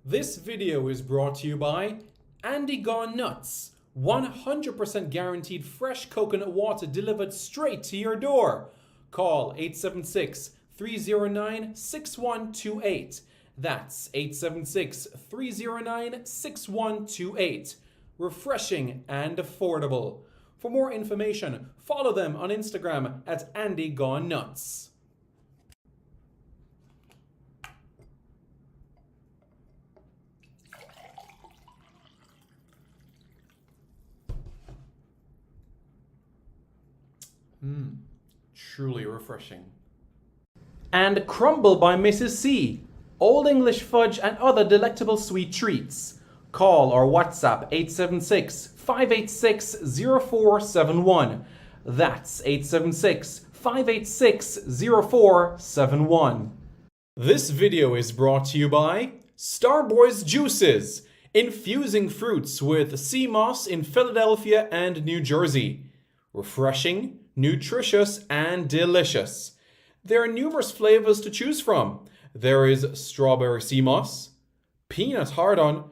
This video is brought to you by Andy Gone Nuts. 100% guaranteed fresh coconut water delivered straight to your door. Call 876 309 6128. That's 876 309 6128. Refreshing and affordable. For more information, follow them on Instagram at Andy Gone Nuts. Truly refreshing. And Crumble by Mrs. C. Old English fudge and other delectable sweet treats. Call or WhatsApp 876 586 0471. That's 876 586 0471. This video is brought to you by Starboys Juices, infusing fruits with sea moss in Philadelphia and New Jersey. Refreshing, nutritious, and delicious. There are numerous flavors to choose from. There is strawberry sea moss, peanut hard-on,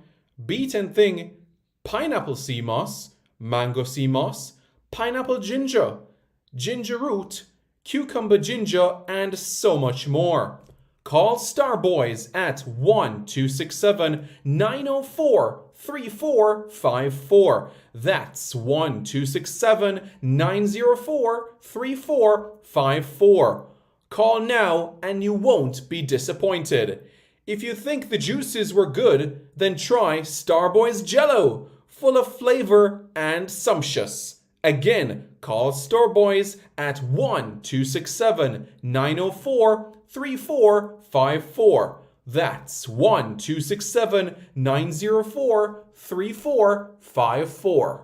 beaten thing, pineapple sea moss, mango sea moss, pineapple ginger, ginger root, cucumber ginger, and so much more. Call Starboys at 1-267-904-3454. That's 1-267-904-3454. Call now and you won't be disappointed. If you think the juices were good, then try Starboys Jello, full of flavor and sumptuous. Again, call Starboys at 1-267-904-3454. That's 1-267-904-3454.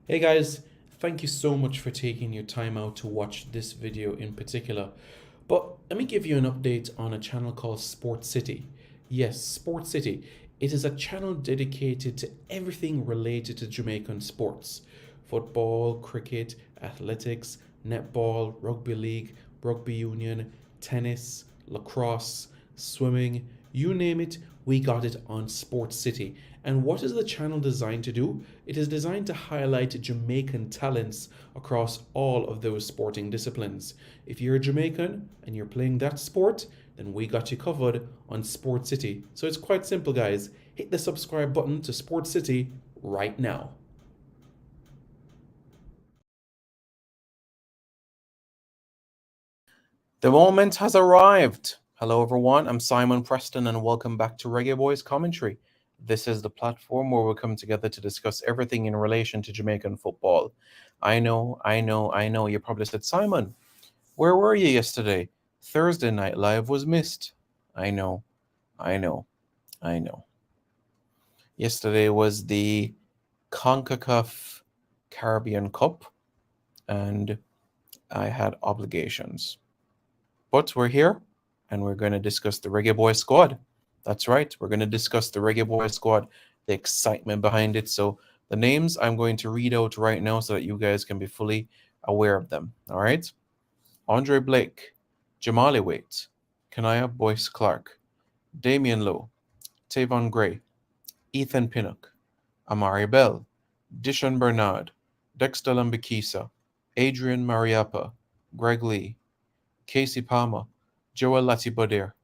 Hey guys, thank you so much for taking your time out to watch this video in particular. But let me give you an update on a channel called Sport City. Yes, Sport City. It is a channel dedicated to everything related to Jamaican sports. Football, cricket, athletics, netball, rugby league, rugby union, tennis, lacrosse, swimming, you name it, we got it on Sports City. And what is the channel designed to do? It is designed to highlight Jamaican talents across all of those sporting disciplines. If you're a Jamaican and you're playing that sport, then we got you covered on Sports City. So it's quite simple, guys. Hit the subscribe button to Sports City right now. The moment has arrived. Hello everyone, I'm Simon Preston and welcome back to Reggae Boyz Commentary. This is the platform where we come together to discuss everything in relation to Jamaican football. I know, you probably said, Simon, where were you yesterday? Thursday Night Live was missed. I know. Yesterday was the CONCACAF Caribbean Cup and I had obligations. But we're here and we're going to discuss the Reggae Boyz squad. That's right, we're going to discuss the Reggae Boyz squad, the excitement behind it. So the names I'm going to read out right now so that you guys can be fully aware of them. All right. Andre Blake, Jamali Waite, Kanaya Boyce Clark, Damian Lowe, Tavon Gray, Ethan Pinnock, Amari Bell, Dishon Bernard, Dexter Lambikisa, Adrian Mariappa, Greg Lee, Casey Palmer, Joel Latibodir,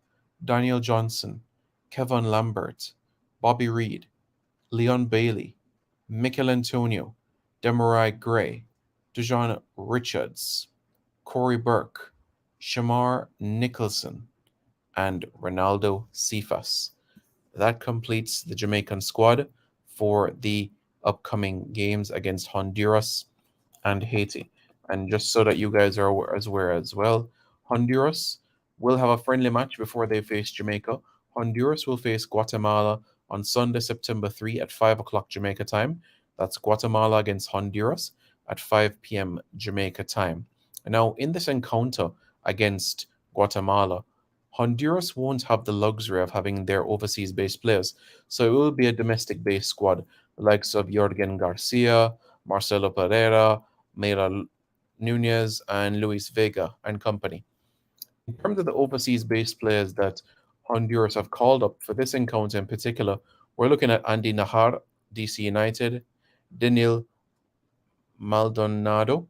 Daniel Johnson, Kevin Lambert, Bobby Reed, Leon Bailey, Mikel Antonio, Demarai Gray, Dejon Richards, Corey Burke, Shamar Nicholson, and Ronaldo Cephas. That completes the Jamaican squad for the upcoming games against Honduras and Haiti. And just so that you guys are aware as well, Honduras will have a friendly match before they face Jamaica. Honduras will face Guatemala on Sunday, September 3 at 5 o'clock Jamaica time. That's Guatemala against Honduras at 5 p.m. Jamaica time. Now, in this encounter against Guatemala, Honduras won't have the luxury of having their overseas-based players, so it will be a domestic-based squad, the likes of Jorgen Garcia, Marcelo Pereira, Mera Nunez, and Luis Vega and company. In terms of the overseas-based players that Honduras have called up for this encounter in particular, we're looking at Andy Najar, DC United, Daniel Maldonado,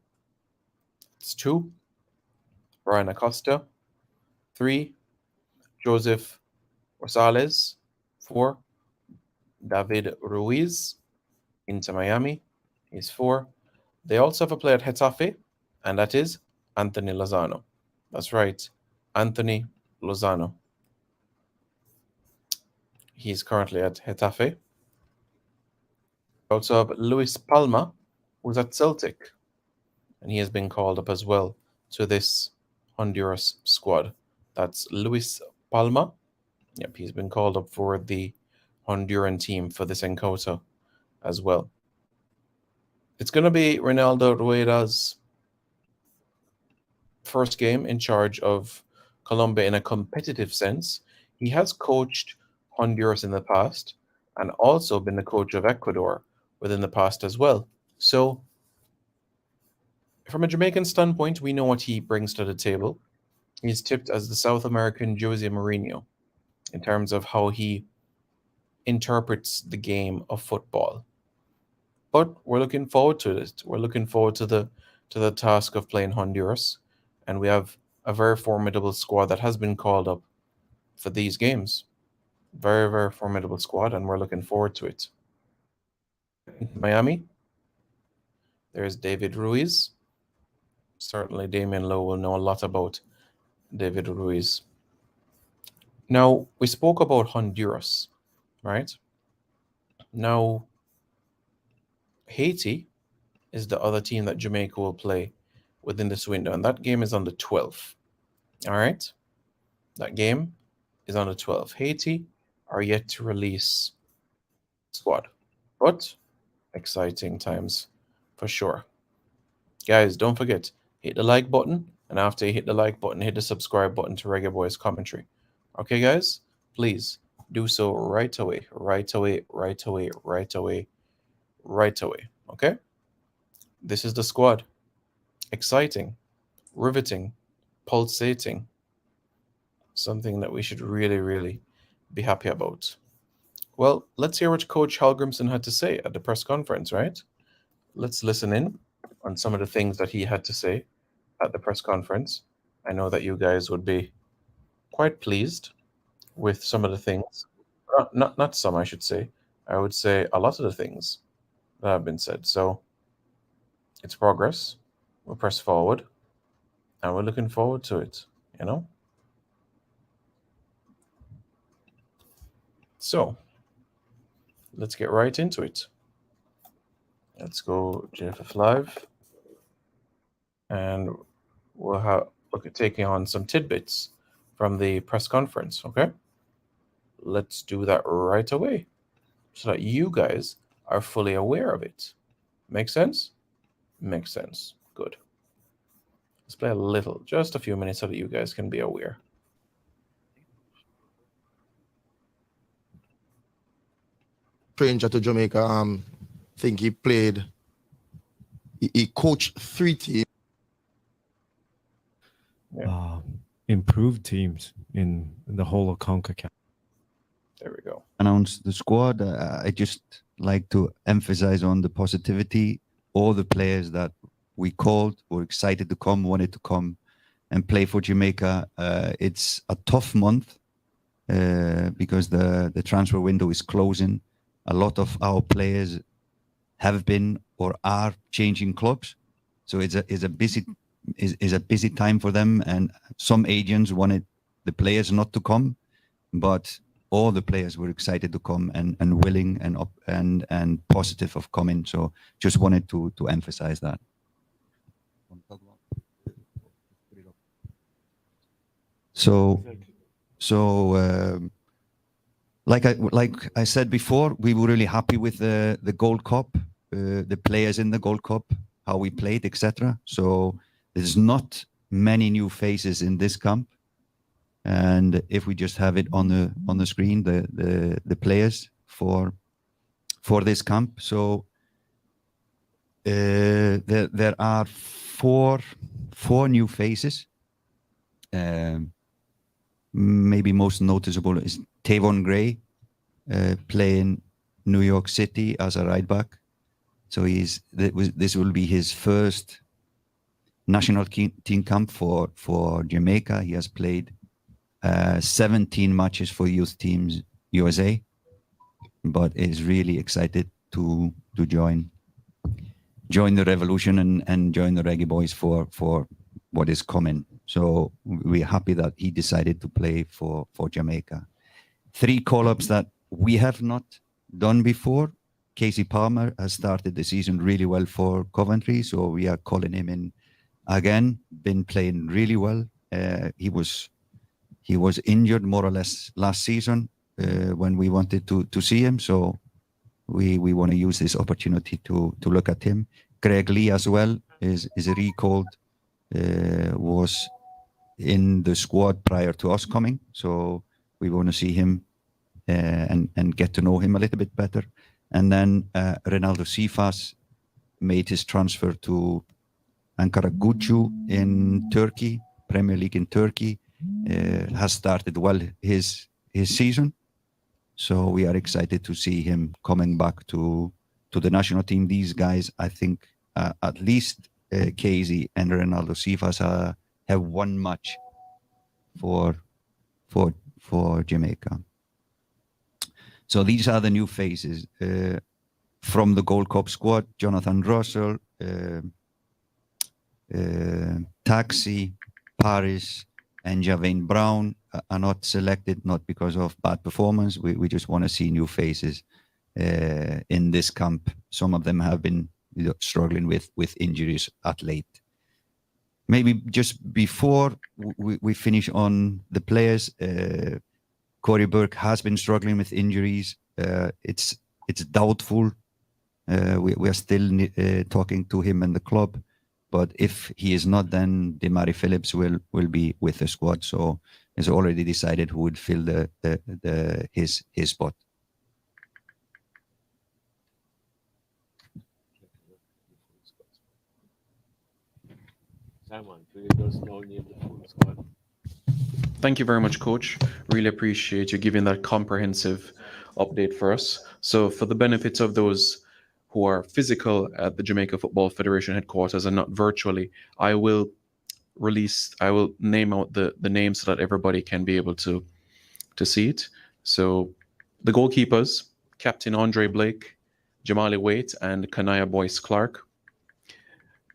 it's 2, Brian Acosta, 3, Joseph Rosales, 4, David Ruiz, Inter Miami, is 4. They also have a player at Getafe, and that is Anthony Lozano. That's right, Anthony Lozano. He's currently at Getafe. We also have Luis Palma, who's at Celtic, and he has been called up as well to this Honduras squad. That's Luis Palma. Yep, he's been called up for the Honduran team for this encounter as well. It's going to be Ronaldo Rueda's first game in charge of Colombia in a competitive sense. He has coached Honduras in the past and also been the coach of Ecuador within the past as well. So from a Jamaican standpoint, we know what he brings to the table. He's tipped as the South American Jose Mourinho in terms of how he interprets the game of football. But we're looking forward to it. We're looking forward to the task of playing Honduras, and we have a very formidable squad that has been called up for these games. Very, very formidable squad, and we're looking forward to it. Miami, there's David Ruiz. Certainly Damian Lowe will know a lot about David Ruiz. Now, we spoke about Honduras, right? Now, Haiti is the other team that Jamaica will play within this window, and that game is on the 12th. All right? That game is on the 12th. Haiti are yet to release squad, but exciting times for sure. Guys, don't forget, hit the like button, and after you hit the like button, hit the subscribe button to Reggae Boyz commentary. Okay, guys? Please do so right away, right away, right away, right away, right away. Okay? This is the squad. Exciting, riveting, pulsating. Something that we should really, really be happy about. Well, let's hear what Coach Hallgrimsson had to say at the press conference, right? Let's listen in on some of the things that he had to say at the press conference. I know that you guys would be quite pleased with some of the things. Not some, I should say. I would say a lot of the things that have been said. So it's progress. We'll press forward, and we're looking forward to it, you know? So let's get right into it. Let's go JFF Live, and we'll look at taking on some tidbits from the press conference, okay? Let's do that right away so that you guys are fully aware of it. Make sense? Makes sense. Good. Let's play a little, just a few minutes so that you guys can be aware. Stranger to Jamaica, I think he coached 3 teams. Improved teams in the whole of CONCACAF. There we go. Announce the squad. I just like to emphasize on the positivity. All the players that we called were excited to come, wanted to come and play for Jamaica. It's a tough month because the transfer window is closing. A lot of our players have been or are changing clubs, so it's a busy time for them. And some agents wanted the players not to come, but all the players were excited to come and willing and positive of coming. So just wanted to emphasize that. So like I said before, we were really happy with the Gold Cup, the players in the Gold Cup, how we played, etc. So there's not many new faces in this camp. And if we just have it on the screen, the players for this camp. So there are four new faces. maybe most noticeable is Tavon Gray, playing New York City as a right back. So this will be his first national team camp for Jamaica. He has played 17 matches for youth teams USA, but is really excited to join the revolution and join the Reggae Boyz for what is coming. So we're happy that he decided to play for Jamaica. 3 call-ups that we have not done before. Casey Palmer has started the season really well for Coventry, so we are calling him in again. Been playing really well. He was injured more or less last season when we wanted to see him, so we want to use this opportunity to look at him. Greg Lee as well is recalled, was in the squad prior to us coming, so we want to see him and get to know him a little bit better. And then Ronaldo Sifas made his transfer to Ankara in Turkey, Premier League in Turkey. Has started well his season, so we are excited to see him coming back to the national team. These guys, I think, at least Casey and Ronaldo Sifas have one match for Jamaica. So these are the new faces from the Gold Cup squad. Jonathan Russell, Taxi, Paris, and Javane Brown are not selected, not because of bad performance. We just want to see new faces in this camp. Some of them have been struggling with injuries at late. Maybe just before we finish on the players, Corey Burke has been struggling with injuries. It's doubtful. We are still talking to him and the club. But if he is not, then Demari Phillips will be with the squad. So it's already decided who would fill his spot. Simon, do you just now name the full squad? Thank you very much, Coach. Really appreciate you giving that comprehensive update for us. So for the benefit of those who are physical at the Jamaica Football Federation headquarters and not virtually, I will name out the names so that everybody can be able to see it. So the goalkeepers, Captain Andre Blake, Jamali Waite, and Kanaya Boyce Clark.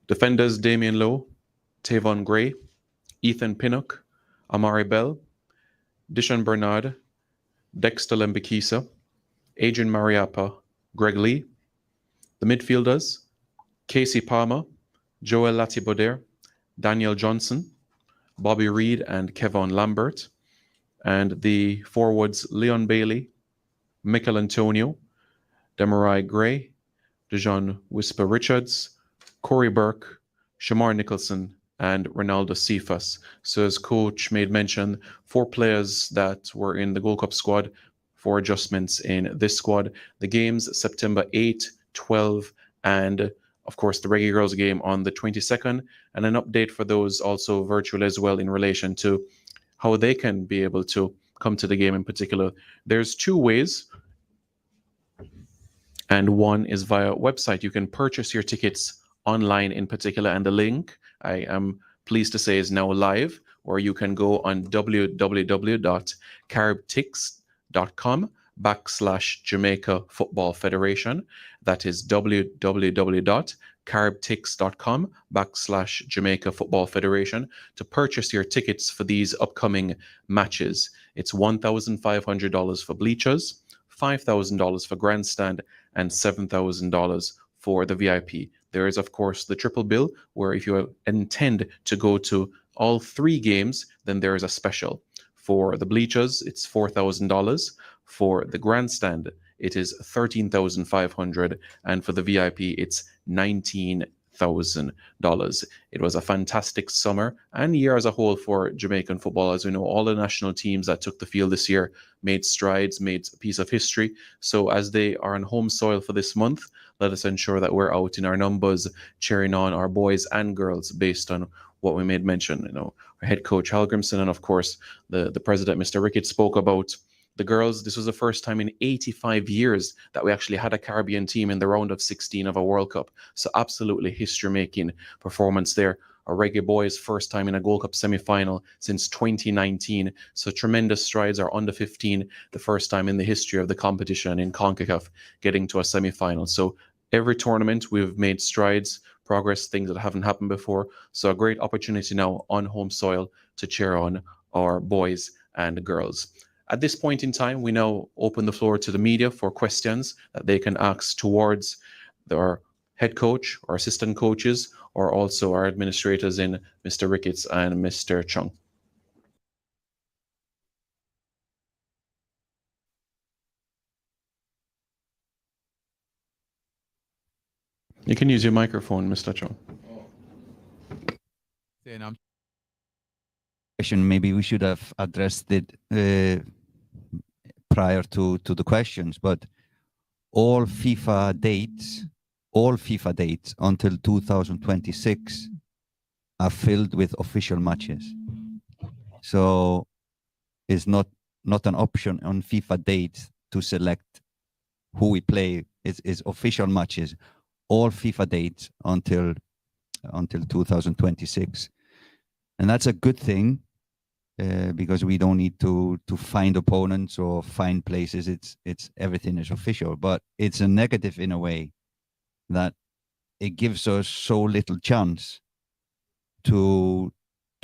Defenders, Damian Lowe, Tavon Gray, Ethan Pinnock, Amari Bell, Dishon Bernard, Dexter Lembikisa, Adrian Mariappa, Greg Lee. The midfielders, Casey Palmer, Joel Latiboder, Daniel Johnson, Bobby Reed, and Kevon Lambert. And the forwards, Leon Bailey, Michael Antonio, Demarai Gray, Dejon Whisper Richards, Corey Burke, Shamar Nicholson, and Ronaldo Sifas. So as Coach made mention, 4 players that were in the Gold Cup squad, 4 adjustments in this squad. The games, September 8, 12, and of course the Reggae Girls game on the 22nd, and an update for those also virtual as well in relation to how they can be able to come to the game in particular. There's 2 ways, and one is via website. You can purchase your tickets online in particular, and the link, I am pleased to say, is now live, or you can go on www.caribtix.com/Jamaica Football Federation. That is www.caribtix.com/Jamaica Football Federation to purchase your tickets for these upcoming matches. It's $1,500 for bleachers, $5,000 for grandstand, and $7,000 for the VIP. There is, of course, the triple bill, where if you intend to go to all 3 games, then there is a special. For the bleachers, it's $4,000. For the grandstand, it is $13,500, and for the VIP, it's $19,000. It was a fantastic summer and year as a whole for Jamaican football. As we know, all the national teams that took the field this year made strides, made a piece of history. So as they are on home soil for this month, let us ensure that we're out in our numbers cheering on our boys and girls based on what we made mention. You know, our head coach Halgrimson and of course the president, Mr. Ricketts, spoke about the girls. This was the first time in 85 years that we actually had a Caribbean team in the round of 16 of a World Cup. So absolutely history-making performance there. Our Reggae Boyz first time in a Gold Cup semi-final since 2019. So tremendous strides. Our under 15, the first time in the history of the competition in CONCACAF getting to a semi-final. So every tournament we've made strides, progress, things that haven't happened before. So a great opportunity now on home soil to cheer on our boys and girls. At this point in time, we now open the floor to the media for questions that they can ask towards our head coach or assistant coaches, or also our administrators in Mr. Ricketts and Mr. Chung. You can use your microphone, Mr. Chung. Maybe we should have addressed it prior to the questions, but all FIFA dates until 2026 are filled with official matches. So it's not an option on FIFA dates to select who we play. It's official matches, all FIFA dates until 2026. And that's a good thing because we don't need to find opponents or find places. It's everything is official, but it's a negative in a way that it gives us so little chance to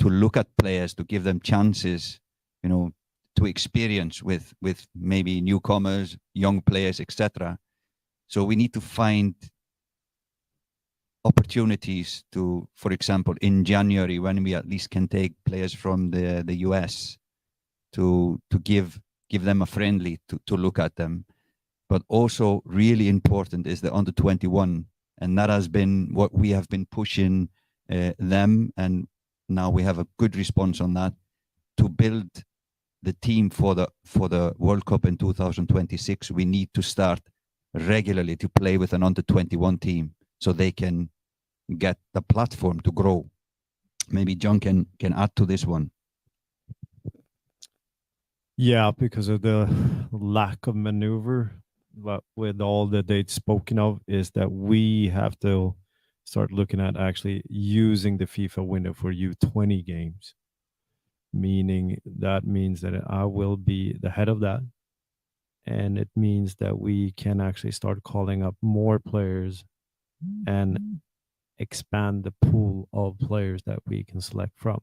look at players, to give them chances, you know, to experience with maybe newcomers, young players, etc. So we need to find opportunities to, for example, in January, when we at least can take players from the US to give them a friendly to look at them. But also really important is the under 21, and that has been what we have been pushing them, and now we have a good response on that, to build the team for the World Cup in 2026. We need to start regularly to play with an under 21 team so they can get the platform to grow. Maybe John can add to this one. Yeah, because of the lack of maneuver, but with all the dates spoken of, is that we have to start looking at actually using the FIFA window for U20 games. Meaning that means that I will be the head of that. And it means that we can actually start calling up more players and expand the pool of players that we can select from.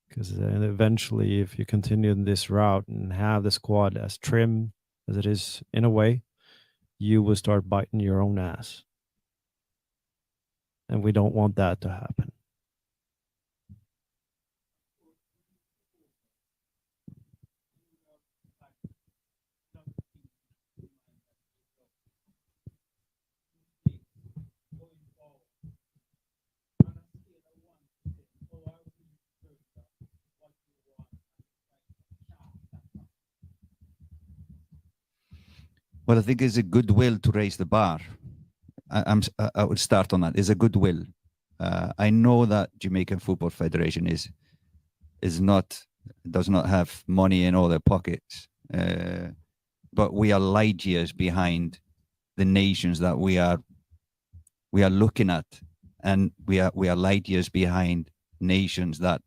Because eventually, if you continue in this route and have the squad as trim as it is in a way, you will start biting your own ass. And we don't want that to happen. Well, I think it's a goodwill to raise the bar. I would start on that. It's a goodwill. I know that Jamaican Football Federation does not have money in all their pockets, but we are light years behind the nations that we are looking at, and we are light years behind nations that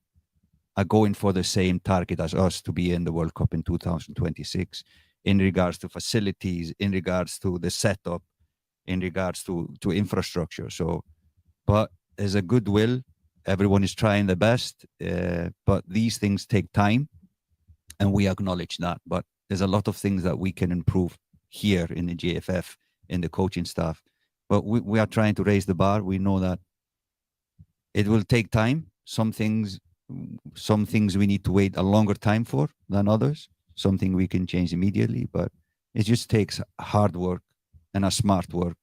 are going for the same target as us to be in the World Cup in 2026. In regards to facilities, in regards to the setup, in regards to infrastructure. So, but there's a goodwill. Everyone is trying their best, but these things take time, and we acknowledge that. But there's a lot of things that we can improve here in the JFF, in the coaching staff. But we are trying to raise the bar. We know that it will take time. Some things we need to wait a longer time for than others. Something we can change immediately, but it just takes hard work and a smart work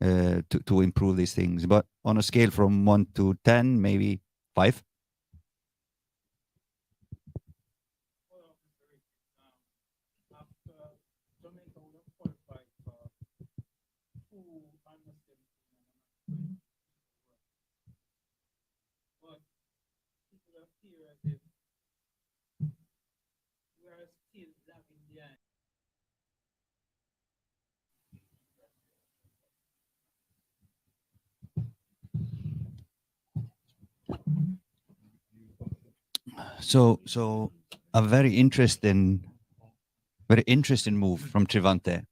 to improve these things. But on a scale from 1 to 10, maybe 5. So a very interesting move from Trivante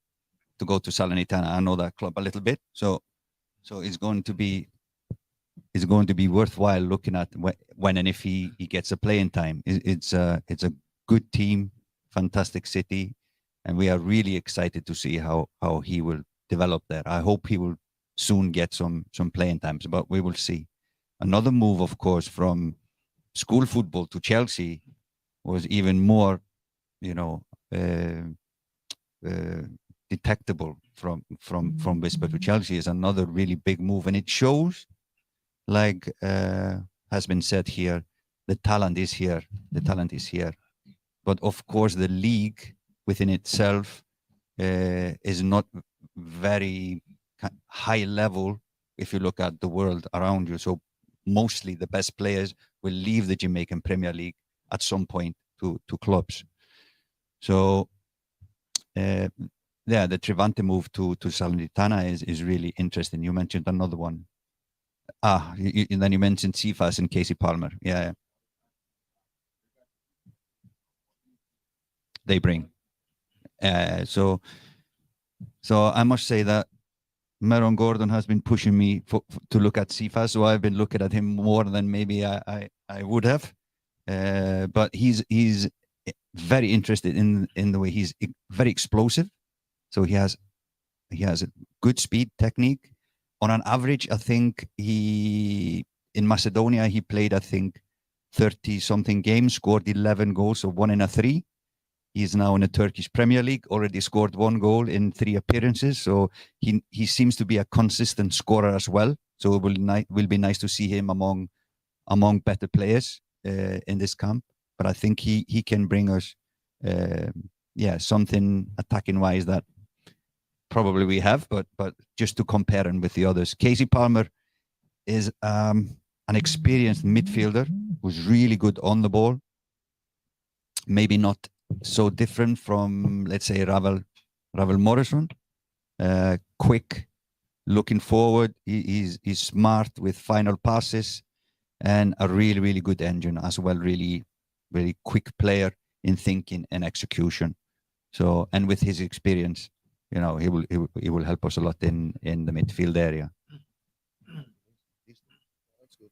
to go to Salernitana. I know that club a little bit, so it's going to be worthwhile looking at when and if he gets a playing time. It's a good team, fantastic city, and we are really excited to see how he will develop there. I hope he will soon get some playing times, but we will see. Another move, of course, from school football to Chelsea was even more, detectable from Whisper to Chelsea is another really big move, and it shows, like has been said here, the talent is here. The talent is here, but of course the league within itself is not very high level if you look at the world around you. So mostly the best players will leave the Jamaican Premier League at some point to clubs. So the Trivante move to Salernitana is really interesting. You mentioned another one. And then you mentioned Cephas and Casey Palmer. Yeah. They bring. So I must say that Meron Gordon has been pushing me to look at Cephas, so I've been looking at him more than maybe I would have. But he's very interested in the way he's very explosive. So he has a good speed, technique. On an average, I think in Macedonia he played 30 something games, scored 11 goals, so 1 in 3. He's now in the Turkish Premier League, already scored 1 goal in 3 appearances. So he seems to be a consistent scorer as well. So it will be nice to see him among better players in this camp. But I think he can bring us something attacking wise that probably we have, but just to compare him with the others. Casey Palmer is an experienced midfielder who's really good on the ball. Maybe not so different from, let's say, Ravel Morrison. Quick, looking forward. He's smart with final passes, and a really, really good engine as well. Really, really quick player in thinking and execution. So, and with his experience, he will help us a lot in the midfield area. That's good.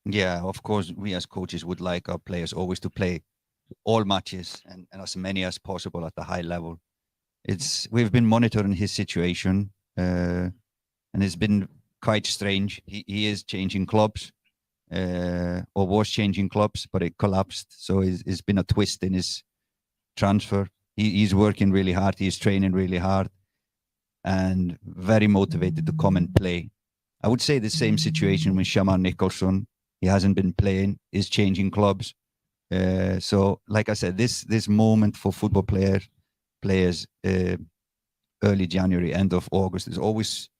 Yeah, of course, we as coaches would like our players always to play all matches and as many as possible at a high level. We've been monitoring his situation, and it's been quite strange. He is changing clubs, or was changing clubs, but it collapsed. So it's been a twist in his transfer. He's working really hard. He's training really hard, and very motivated to come and play. I would say the same situation with Shaman Nicholson. He hasn't been playing. Is changing clubs. So, like I said, this moment for football players, early January, end of August, is always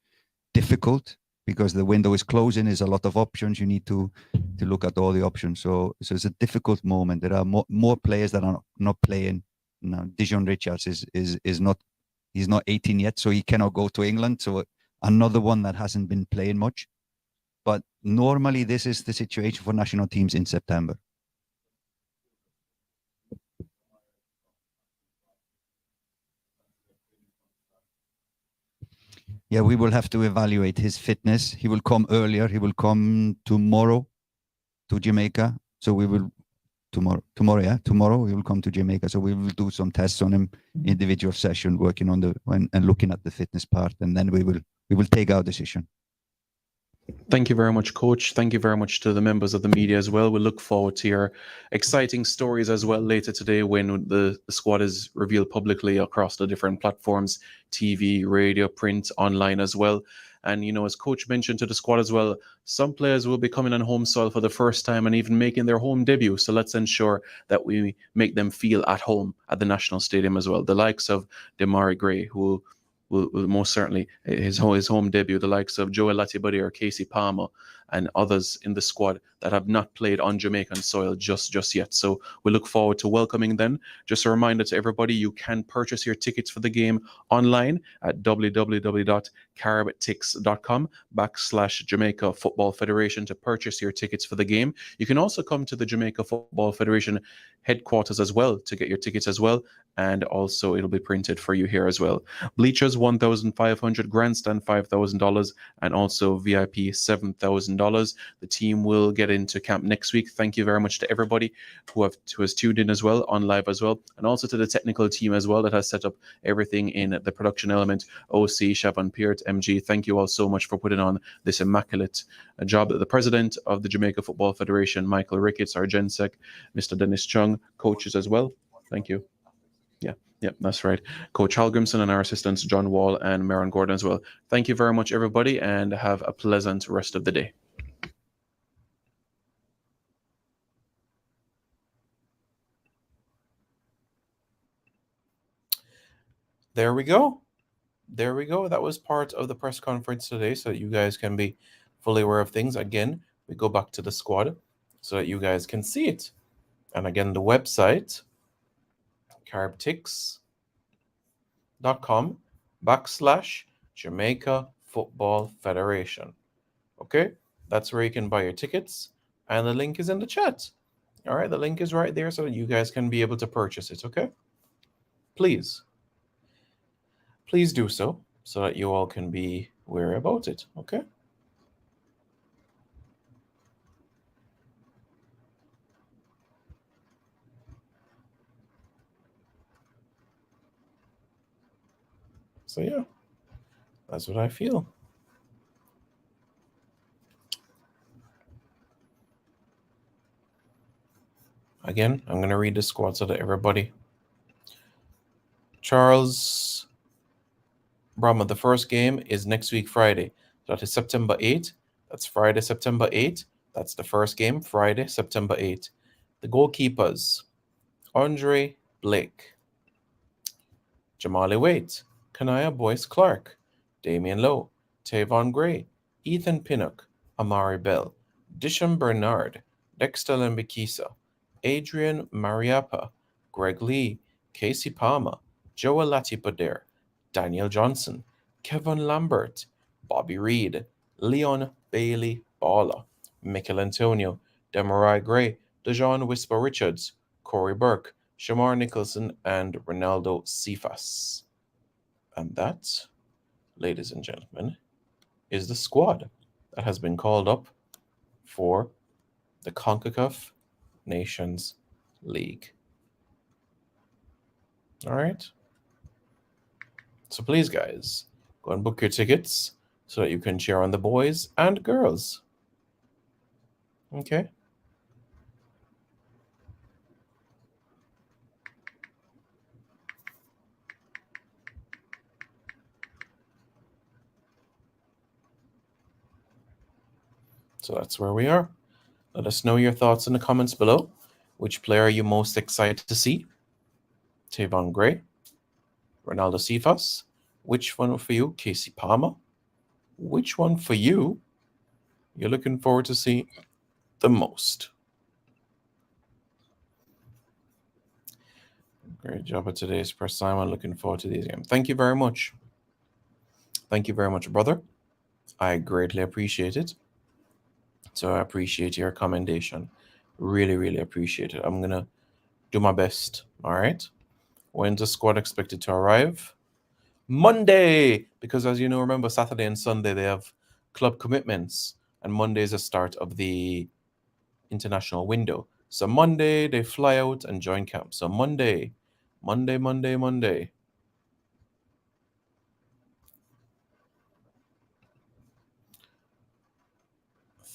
difficult because the window is closing. There's a lot of options. You need to look at all the options. So it's a difficult moment. There are more players that are not playing. Now, Dijon Richards is not. He's not 18 yet, so he cannot go to England. So another one that hasn't been playing much. But normally, this is the situation for national teams in September. Yeah, we will have to evaluate his fitness. He will come earlier. He will come tomorrow to Jamaica. So we will tomorrow he will come to Jamaica. So we will do some tests on him, individual session, working on and looking at the fitness part, and then we will take our decision. Thank you very much, Coach. Thank you very much to the members of the media as well. We look forward to your exciting stories as well later today when the squad is revealed publicly across the different platforms, TV, radio, print, online as well. And, as Coach mentioned to the squad as well, some players will be coming on home soil for the first time and even making their home debut. So let's ensure that we make them feel at home at the National Stadium as well. The likes of Demari Gray, who will most certainly his home debut, the likes of Joel Latibody or Casey Palmer and others in the squad that have not played on Jamaican soil just yet. So we look forward to welcoming them. Just a reminder to everybody, you can purchase your tickets for the game online at www.carabtix.com/Jamaica Football Federation to purchase your tickets for the game. You can also come to the Jamaica Football Federation headquarters as well to get your tickets as well. And also it'll be printed for you here as well. Bleachers $1,500, grandstand $5,000, and also VIP $7,000. The team will get into camp next week. Thank you very much to everybody who has tuned in as well, on live as well, and also to the technical team as well that has set up everything in the production element. OC, Siobhan Peart, MG, thank you all so much for putting on this immaculate job. The president of the Jamaica Football Federation, Michael Ricketts, our GenSec, Mr. Dennis Chung, coaches as well. Thank you. Yeah, that's right. Coach Halgrimson and our assistants, John Wall and Maron Gordon as well. Thank you very much, everybody, and have a pleasant rest of the day. There we go. That was part of the press conference today so that you guys can be fully aware of things. Again, we go back to the squad so that you guys can see it. And again, the website, carabtix.com/Jamaica Football Federation. Okay, that's where you can buy your tickets, and the link is in the chat. All right, the link is right there so that you guys can be able to purchase it. Okay, please do so that you all can be aware about it. Okay. So yeah, that's what I feel. Again, I'm going to read the squad so that everybody. Charles Brahma, the first game is next week, Friday. That is September 8th. That's Friday, September 8th. That's the first game, Friday, September 8th. The goalkeepers, Andre Blake, Jamali Waite, Kanaya Boyce Clark, Damian Lowe, Tavon Gray, Ethan Pinnock, Amari Bell, Disham Bernard, Dexter Lembikisa, Adrian Mariappa, Greg Lee, Casey Palmer, Joel Latipader, Daniel Johnson, Kevin Lambert, Bobby Reed, Leon Bailey Balla, Michael Antonio, Demarai Gray, Dejan Whisper Richards, Corey Burke, Shamar Nicholson, and Ronaldo Cephas. And that, ladies and gentlemen, is the squad that has been called up for the CONCACAF Nations League. All right. So please, guys, go and book your tickets so that you can cheer on the boys and girls. Okay. So that's where we are. Let us know your thoughts in the comments below. Which player are you most excited to see? Tavon Gray, Ronaldo Cephas. Which one for you? Casey Palmer. Which one for you you're looking forward to see the most? Great job at today's press, Simon. Looking forward to these games. Thank you very much. Thank you very much, brother. I greatly appreciate it. So I appreciate your commendation. Really, really appreciate it. I'm going to do my best. All right. When's the squad expected to arrive? Monday. Because as you know, remember, Saturday and Sunday, they have club commitments. And Monday is the start of the international window. So Monday, they fly out and join camp. So Monday.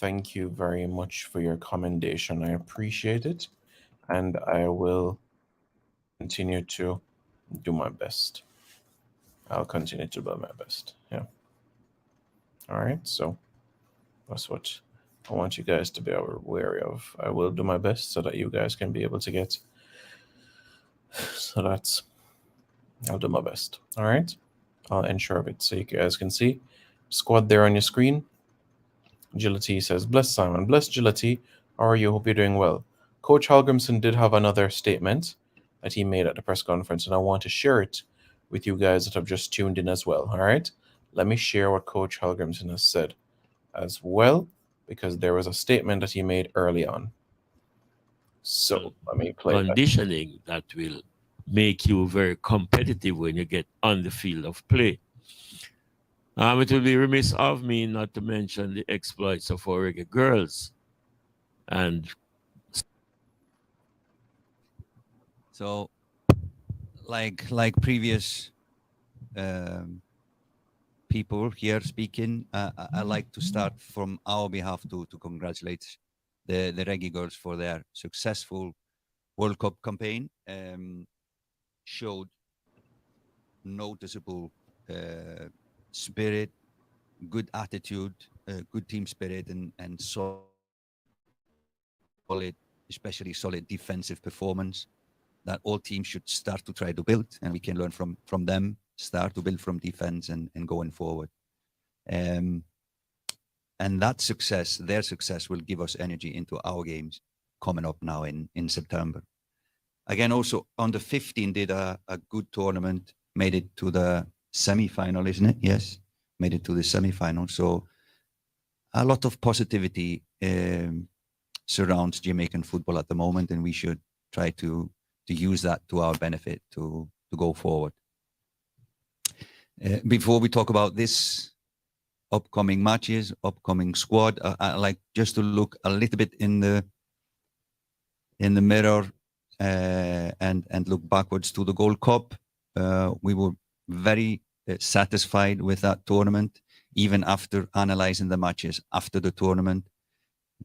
Thank you very much for your commendation. I appreciate it. And I will continue to do my best. I'll continue to do my best. Yeah. All right, so that's what I want you guys to be wary of. I will do my best so that you guys can be able to get. So that's, I'll do my best. All right, I'll ensure of it so you guys can see. Squad there on your screen. Agility says, bless Simon, bless Agility. How are you? Hope you're doing well. Coach Holgrimson did have another statement that he made at the press conference, and I want to share it with you guys that have just tuned in as well. All right, let me share what Coach Holgrimson has said as well, because there was a statement that he made early on. So let me play conditioning that will make you very competitive when you get on the field of play. It will be remiss of me not to mention the exploits of our Reggae girls. And so, like previous people here speaking, I like to start from our behalf to congratulate the Reggae girls for their successful World Cup campaign. Showed noticeable spirit, good attitude, good team spirit, and solid, especially solid defensive performance that all teams should start to try to build, and we can learn from them, start to build from defense and going forward. And that success, their success, will give us energy into our games coming up now in September. Again, also under 15 did a good tournament, made it to the semi-final, isn't it? Yes, made it to the semi-final. So a lot of positivity surrounds Jamaican football at the moment, and we should try to use that to our benefit to go forward. Before we talk about this upcoming matches, upcoming squad, I like just to look a little bit in the mirror and look backwards to the Gold Cup. We were very satisfied with that tournament, even after analyzing the matches after the tournament.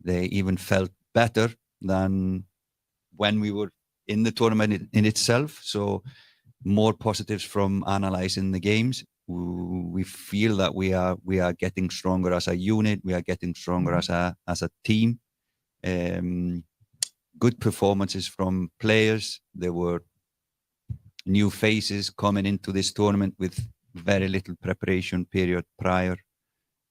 They even felt better than when we were in the tournament in itself. So more positives from analyzing the games. We feel that we are getting stronger as a unit. We are getting stronger as a team. Good performances from players. There were new faces coming into this tournament with very little preparation period prior,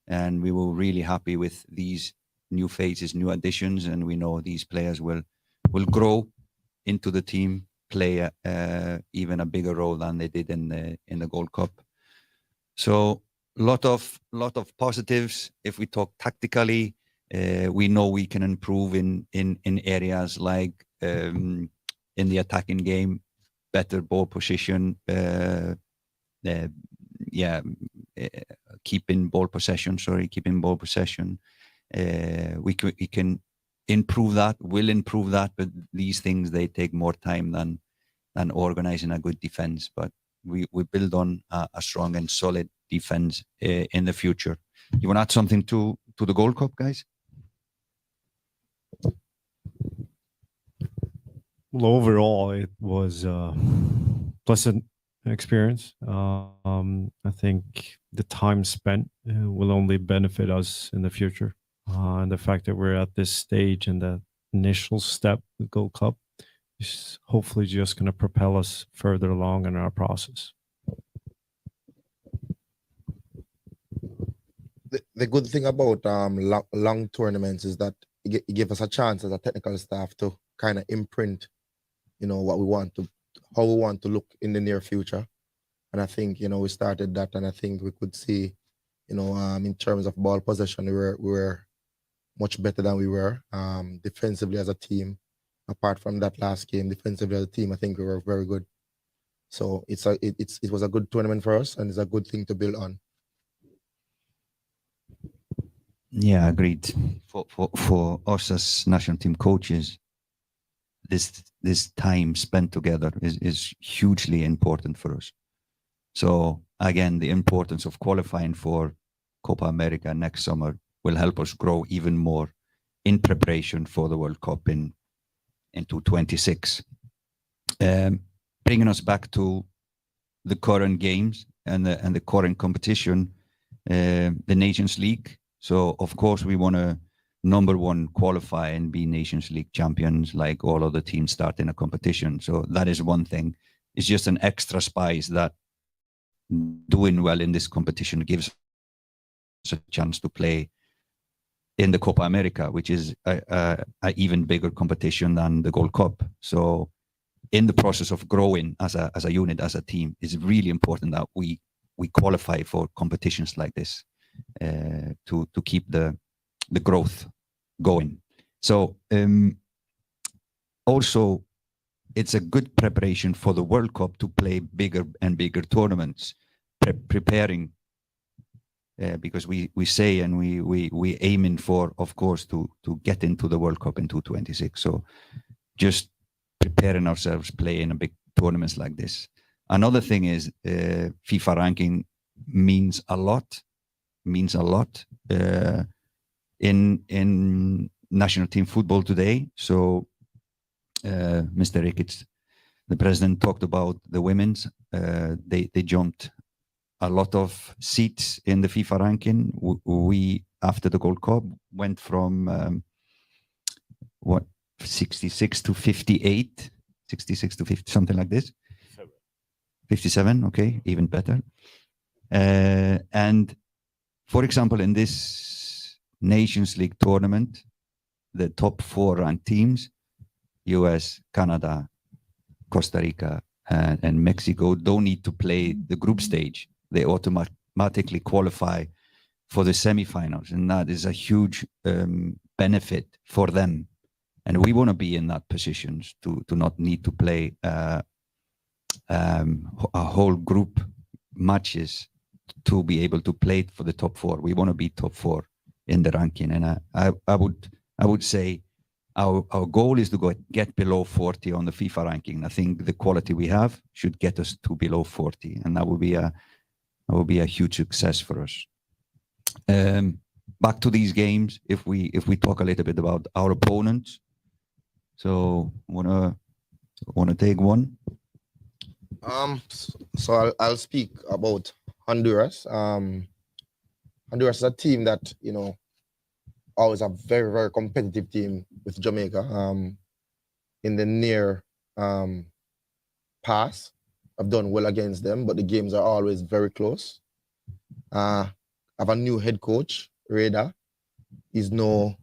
and we were really happy with these new faces, new additions, and we know these players will grow into the team, play even a bigger role than they did in the Gold Cup. So lot of positives. If we talk tactically, we know we can improve in areas like in the attacking game, better ball position, keeping ball possession. We can improve that, will improve that, but these things, they take more time than organizing a good defense. But we build on a strong and solid defense in the future. You want to add something to the Gold Cup, guys? Well, overall, it was a pleasant experience. I think the time spent will only benefit us in the future. And the fact that we're at this stage and the initial step, the Gold Cup, is hopefully just going to propel us further along in our process. The good thing about long tournaments is that it gives us a chance as a technical staff to kind of imprint, what we want to, how we want to look in the near future. And I think, we started that, and I think we could see, in terms of ball possession, we were much better than we were defensively as a team. Apart from that last game, defensively as a team, I think we were very good. So it was a good tournament for us, and it's a good thing to build on. Yeah, agreed. For us as national team coaches, this time spent together is hugely important for us. So again, the importance of qualifying for Copa America next summer will help us grow even more in preparation for the World Cup in 2026. Bringing us back to the current games and the current competition, the Nations League. So of course we want to number one qualify and be Nations League champions like all other teams starting a competition. So that is one thing. It's just an extra spice that doing well in this competition gives us a chance to play in the Copa America, which is a even bigger competition than the Gold Cup. So in the process of growing as a unit, as a team, it's really important that we qualify for competitions like this to keep the growth going. So also, it's a good preparation for the World Cup to play bigger and bigger tournaments, preparing because we say and we aiming for, of course, to get into the World Cup in 2026. So just preparing ourselves, playing a big tournaments like this. Another thing is FIFA ranking means a lot in national team football today. So Mr. Ricketts, the president, talked about the women's. They jumped a lot of seats in the FIFA ranking. We, after the Gold Cup, went from 66 to 58, 66 to 50, something like this. 57, okay, even better. And for example, in this Nations League tournament, the top 4 ranked teams, US, Canada, Costa Rica, and Mexico, don't need to play the group stage. They automatically qualify for the semifinals, and that is a huge benefit for them. And we want to be in that position to not need to play a whole group matches to be able to play for the top 4. We want to be top 4 in the ranking, and I would say our goal is to get below 40 on the FIFA ranking. I think the quality we have should get us to below 40, and that would be a huge success for us. Back to these games, if we talk a little bit about our opponents. So wanna take one? So I'll speak about Honduras. Honduras is a team that, always a very, very competitive team with Jamaica. In the near past, I've done well against them, but the games are always very close. I have a new head coach, Reda. He's no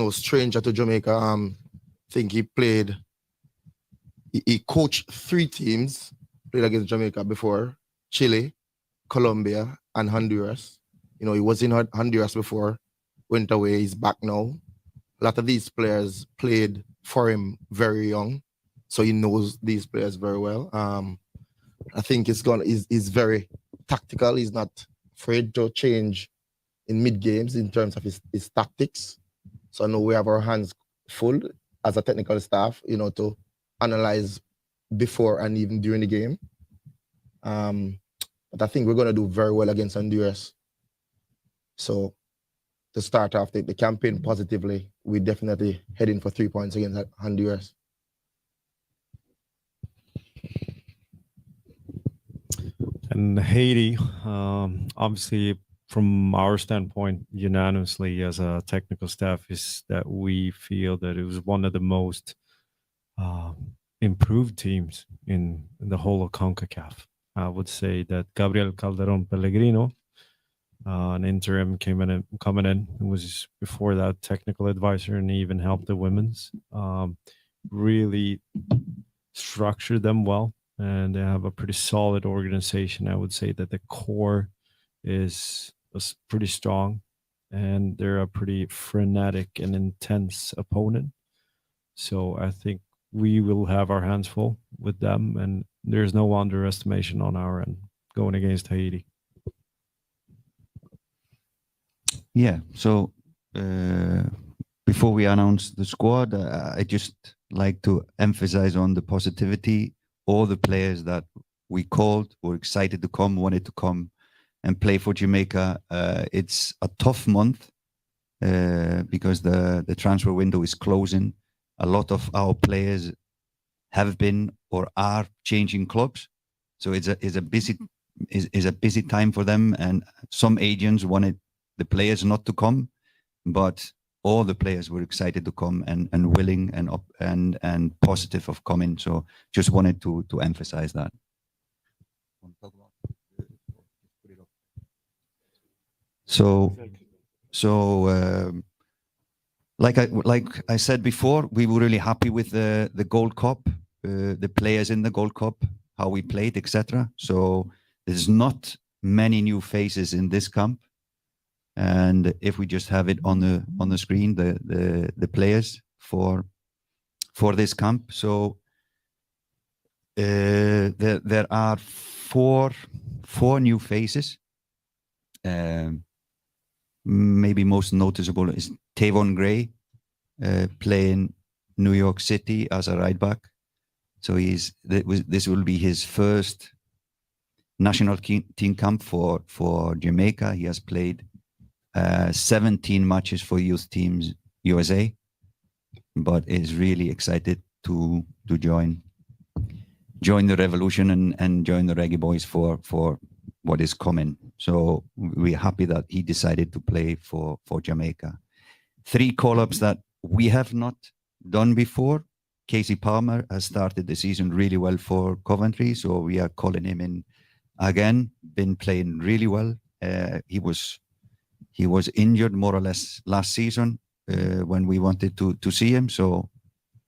stranger to Jamaica. I think he coached 3 teams, played against Jamaica before: Chile, Colombia, and Honduras. He was in Honduras before, went away, he's back now. A lot of these players played for him very young, so he knows these players very well. I think he's very tactical. He's not afraid to change in mid-games in terms of his tactics. So I know we have our hands full as a technical staff, to analyze before and even during the game. But I think we're going to do very well against Honduras. So to start off the campaign positively, we're definitely heading for 3 points against Honduras. And Haiti, obviously, from our standpoint, unanimously as a technical staff, is that we feel that it was one of the most improved teams in the whole of CONCACAF. I would say that Gabriel Calderon Pellegrino, an interim coming in, was before that technical advisor, and he even helped the women's. Really structured them well, and they have a pretty solid organization. I would say that the core is pretty strong, and they're a pretty frenetic and intense opponent. So I think we will have our hands full with them, and there's no underestimation on our end going against Haiti. Yeah. So before we announce the squad, I just like to emphasize on the positivity. All the players that we called were excited to come, wanted to come and play for Jamaica. It's a tough month because the transfer window is closing. A lot of our players have been or are changing clubs. So it's a busy is a busy time for them, and some agents wanted the players not to come, but all the players were excited to come and willing and positive of coming. So just wanted to emphasize that. So like I said before, we were really happy with the Gold Cup, the players in the Gold Cup, how we played, etc. So there's not many new faces in this camp, and if we just have it on the screen, the players for this camp. So there are four new faces. Maybe most noticeable is Tavon Gray, playing New York City as a right back. So this will be his first national team camp for Jamaica. He has played 17 matches for youth teams USA, but is really excited to join the revolution and join the Reggae Boyz for what is coming. So we're happy that he decided to play for Jamaica. 3 call-ups that we have not done before. Casey Palmer has started the season really well for Coventry, so we are calling him in again. Been playing really well. He was injured more or less last season when we wanted to see him, so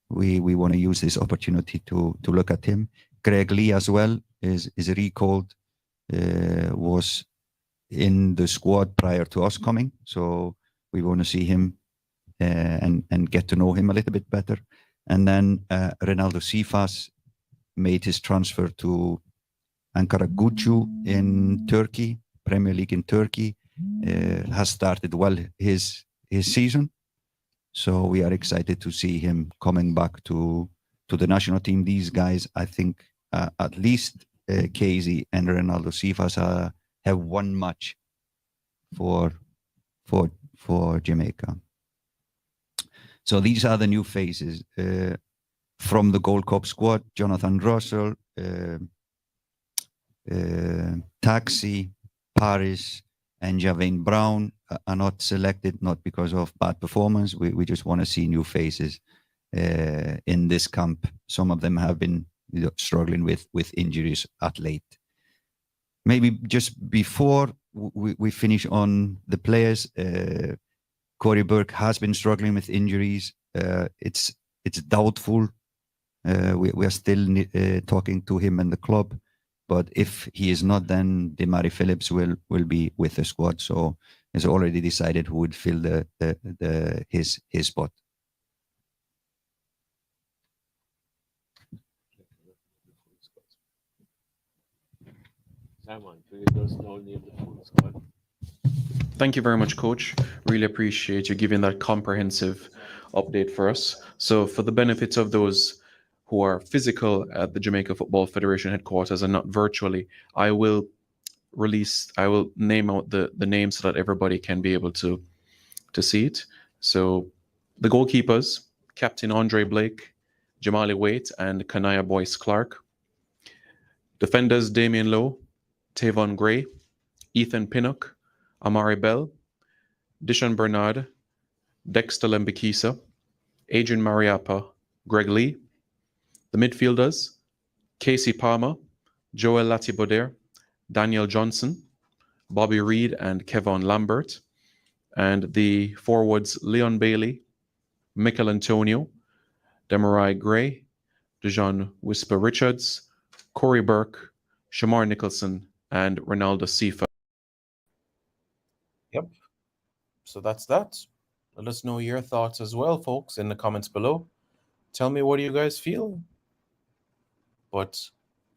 we want to use this opportunity to look at him. Greg Lee as well is recalled. Was in the squad prior to us coming, so we want to see him and get to know him a little bit better. And then Ronaldo Sifas made his transfer to Ankara in Turkey, Premier League in Turkey. Has started well his season, so we are excited to see him coming back to the national team. These guys, I think, at least Casey and Ronaldo Sifas have one match for Jamaica. So these are the new faces from the Gold Cup squad. Jonathan Russell, Taxi, Paris, and Javane Brown are not selected, not because of bad performance. We just want to see new faces in this camp. Some of them have been struggling with injuries at late. Maybe just before we finish on the players, Corey Burke has been struggling with injuries. It's doubtful. We are still talking to him and the club, but if he is not, then Demari Phillips will be with the squad. So it's already decided who would fill his spot. Simon, will you just now name the full squad? Thank you very much, Coach. Really appreciate you giving that comprehensive update for us. So for the benefit of those who are physical at the Jamaica Football Federation headquarters and not virtually, I will name out the names so that everybody can be able to see it. So the goalkeepers, Captain Andre Blake, Jamali Waite, and Kanaya Boyce Clark. Defenders, Damian Lowe, Tavon Gray, Ethan Pinnock, Amari Bell, Dishon Bernard, Dexter Lembikisa, Adrian Mariappa, Greg Lee. The midfielders, Casey Palmer, Joel Latiboder, Daniel Johnson, Bobby Reed, and Kevon Lambert. And the forwards, Leon Bailey, Michael Antonio, Demarai Gray, Dejan Whisper Richards, Corey Burke, Shamar Nicholson, and Ronaldo Sifa. Yep. So that's that. Let us know your thoughts as well, folks, in the comments below. Tell me, what do you guys feel? But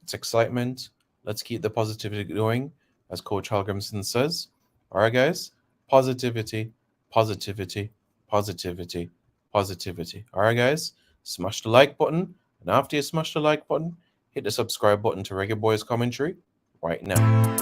it's excitement. Let's keep the positivity going, as Coach Halgrimson says. All right, guys. Positivity, positivity, positivity, positivity. All right, guys. Smash the like button. And after you smash the like button, hit the subscribe button to Reggae Boyz Commentary right now.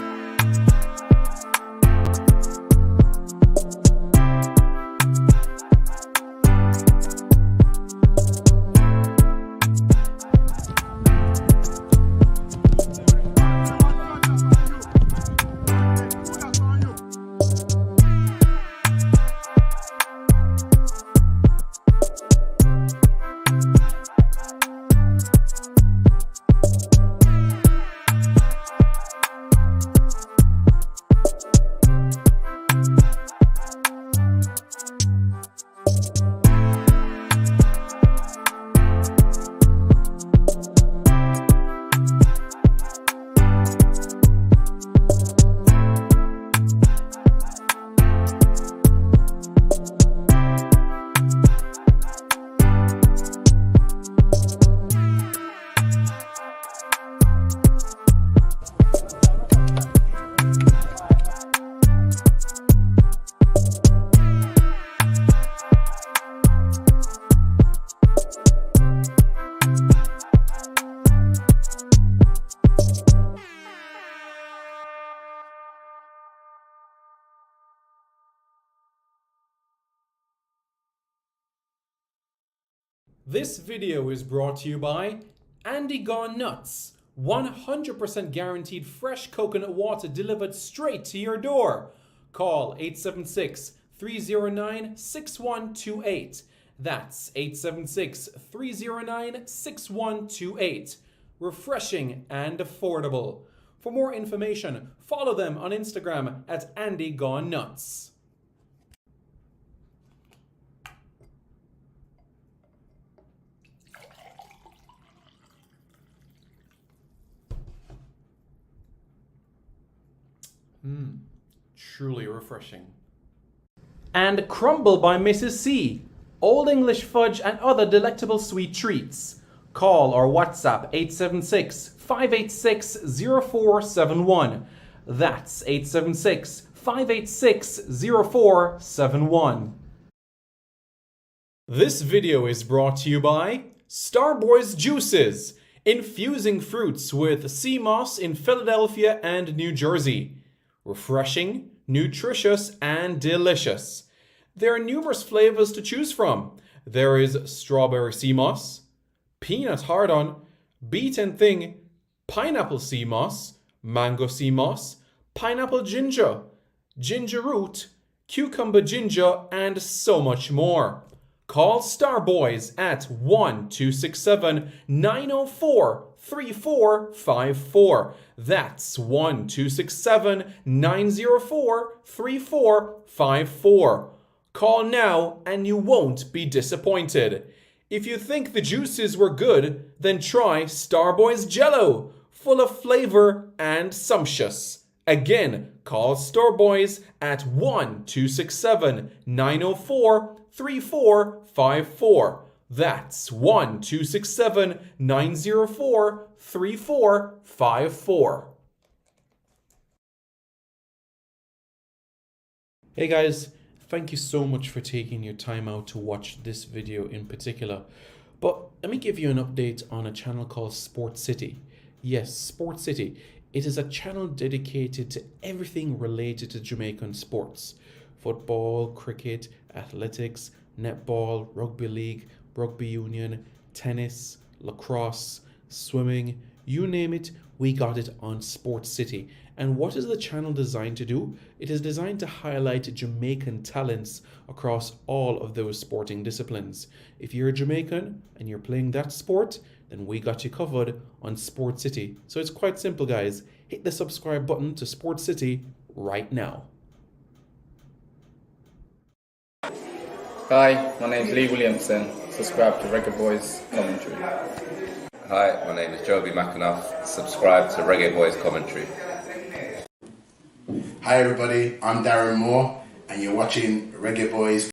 This video is brought to you by Andy Gone Nuts. 100% guaranteed fresh coconut water delivered straight to your door. Call 876-309-6128. That's 876-309-6128. Refreshing and affordable. For more information, follow them on Instagram at Andy Gone Nuts. Truly refreshing. And Crumble by Mrs. C. Old English fudge and other delectable sweet treats. Call or WhatsApp 876-586-0471. That's 876-586-0471. This video is brought to you by Starboy's Juices, infusing fruits with sea moss in Philadelphia and New Jersey. Refreshing, nutritious, and delicious. There are numerous flavors to choose from. There is strawberry sea moss, peanut hard-on, beet and thing, pineapple sea moss, mango sea moss, pineapple ginger, ginger root, cucumber ginger, and so much more. Call Starboys at 1-267-904-3454. That's 1-267-904-3454. Call now and you won't be disappointed. If you think the juices were good, then try Starboy's Jello, full of flavor and sumptuous. Again, call Starboys at 1-267-904-3454. That's 1-267-904-3454. Hey guys, thank you so much for taking your time out to watch this video in particular. But let me give you an update on a channel called Sport City. Yes, Sport City. It is a channel dedicated to everything related to Jamaican sports. Football, cricket, athletics, netball, rugby league, rugby union, tennis, lacrosse, swimming, you name it, we got it on Sport City. And what is the channel designed to do? It is designed to highlight Jamaican talents across all of those sporting disciplines. If you're a Jamaican and you're playing that sport, then we got you covered on Sport City. So it's quite simple, guys. Hit the subscribe button to Sport City right now. Hi, my name's Lee Williamson. Subscribe to Reggae Boyz commentary. Hi, my name is Joby McAnuff. Subscribe to Reggae Boyz commentary. Hi everybody, I'm Darren Moore and you're watching Reggae Boyz.